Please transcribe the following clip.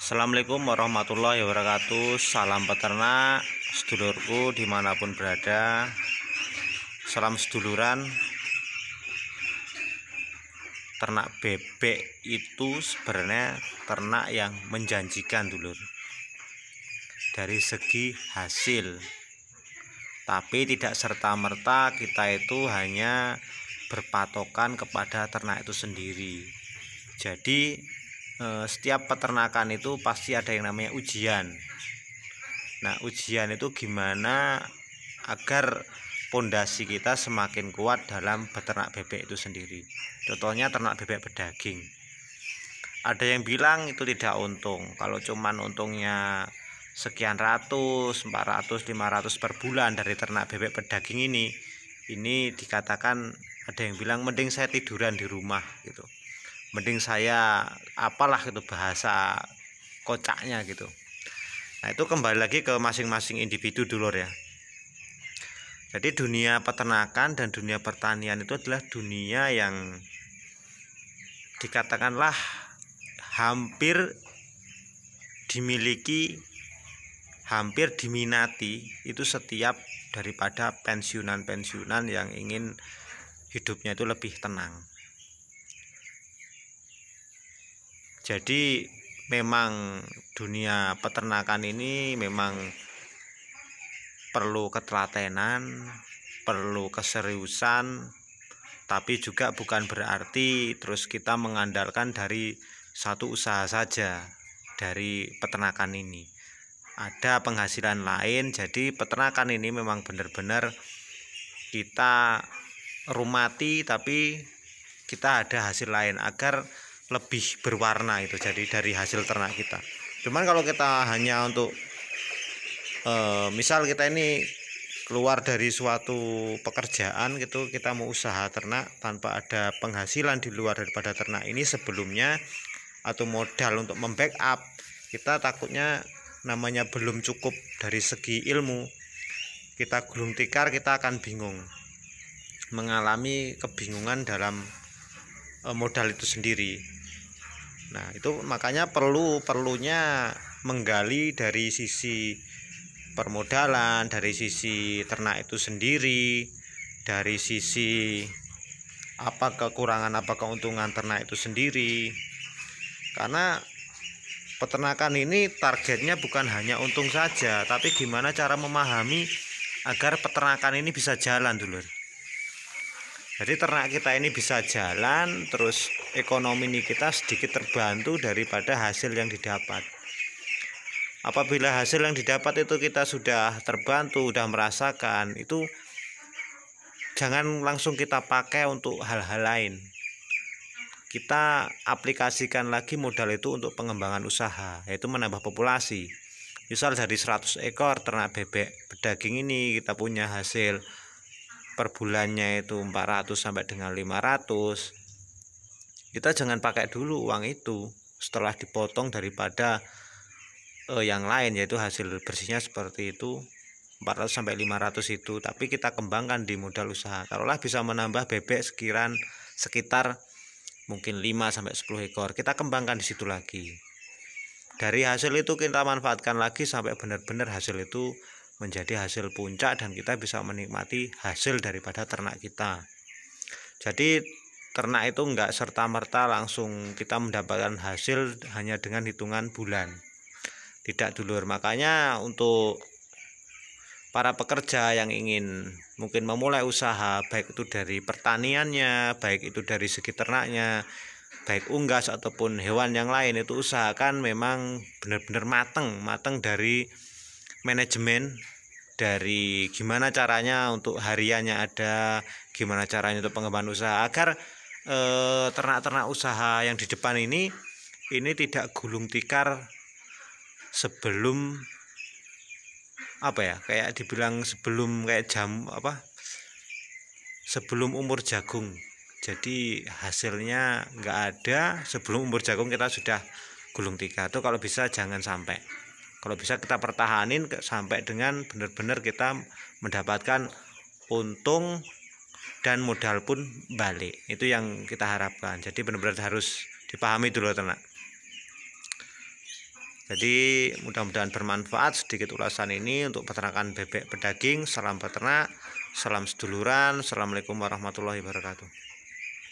Assalamualaikum warahmatullahi wabarakatuh. Salam peternak sedulurku dimanapun berada. Salam seduluran. Ternak bebek itu sebenarnya ternak yang menjanjikan dulur dari segi hasil, tapi tidak serta-merta kita itu hanya berpatokan kepada ternak itu sendiri. Jadi setiap peternakan itu pasti ada yang namanya ujian. Nah, ujian itu gimana agar pondasi kita semakin kuat dalam beternak bebek itu sendiri. Contohnya ternak bebek berdaging. Ada yang bilang itu tidak untung. Kalau cuman untungnya sekian ratus, 400, 500 per bulan dari ternak bebek berdaging ini dikatakan ada yang bilang mending saya tiduran di rumah gitu. Mending saya apalah itu bahasa kocaknya gitu. Nah, itu kembali lagi ke masing-masing individu dulur ya. Jadi dunia peternakan dan dunia pertanian itu adalah dunia yang dikatakanlah hampir dimiliki, hampir diminati itu setiap daripada pensiunan-pensiunan yang ingin hidupnya itu lebih tenang. Jadi memang dunia peternakan ini memang perlu ketelatenan, perlu keseriusan, tapi juga bukan berarti terus kita mengandalkan dari satu usaha saja dari peternakan ini. Ada penghasilan lain, jadi peternakan ini memang benar-benar kita rumati, tapi kita ada hasil lain agar lebih berwarna itu jadi dari hasil ternak kita. Cuman kalau kita hanya untuk misal kita ini keluar dari suatu pekerjaan gitu, kita mau usaha ternak tanpa ada penghasilan di luar daripada ternak ini sebelumnya atau modal untuk membackup, kita takutnya namanya belum cukup dari segi ilmu, kita gulung tikar, kita akan bingung, mengalami kebingungan dalam modal itu sendiri. Nah, itu makanya perlunya menggali dari sisi permodalan, dari sisi ternak itu sendiri, dari sisi apa kekurangan, apa keuntungan ternak itu sendiri. Karena peternakan ini targetnya bukan hanya untung saja, tapi gimana cara memahami agar peternakan ini bisa jalan dulu. Jadi ternak kita ini bisa jalan, terus ekonomi ini kita sedikit terbantu daripada hasil yang didapat. Apabila hasil yang didapat itu kita sudah terbantu, sudah merasakan, itu jangan langsung kita pakai untuk hal-hal lain. Kita aplikasikan lagi modal itu untuk pengembangan usaha, yaitu menambah populasi. Misal dari 100 ekor ternak bebek berdaging ini kita punya hasil per bulannya itu 400 sampai dengan 500. Kita jangan pakai dulu uang itu setelah dipotong daripada yang lain, yaitu hasil bersihnya seperti itu 400 sampai 500 itu, tapi kita kembangkan di modal usaha. Kalaulah bisa menambah bebek sekitar mungkin 5 sampai 10 ekor, kita kembangkan di situ lagi. Dari hasil itu kita manfaatkan lagi sampai benar-benar hasil itu menjadi hasil puncak dan kita bisa menikmati hasil daripada ternak kita. Jadi ternak itu enggak serta-merta langsung kita mendapatkan hasil hanya dengan hitungan bulan. Tidak dulur. Makanya untuk para pekerja yang ingin mungkin memulai usaha, baik itu dari pertaniannya, baik itu dari segi ternaknya, baik unggas ataupun hewan yang lain, itu usahakan memang benar-benar mateng dari manajemen, dari gimana caranya untuk hariannya ada, gimana caranya untuk pengembangan usaha agar ternak-ternak usaha yang di depan ini tidak gulung tikar sebelum kayak dibilang sebelum kayak sebelum umur jagung. Jadi hasilnya nggak ada sebelum umur jagung kita sudah gulung tikar. Itu kalau bisa jangan sampai. Kalau bisa kita pertahanin sampai dengan benar-benar kita mendapatkan untung dan modal pun balik. Itu yang kita harapkan. Jadi benar-benar harus dipahami dulu ternak. Jadi mudah-mudahan bermanfaat sedikit ulasan ini untuk peternakan bebek pedaging. Salam peternak, salam seduluran. Assalamualaikum warahmatullahi wabarakatuh.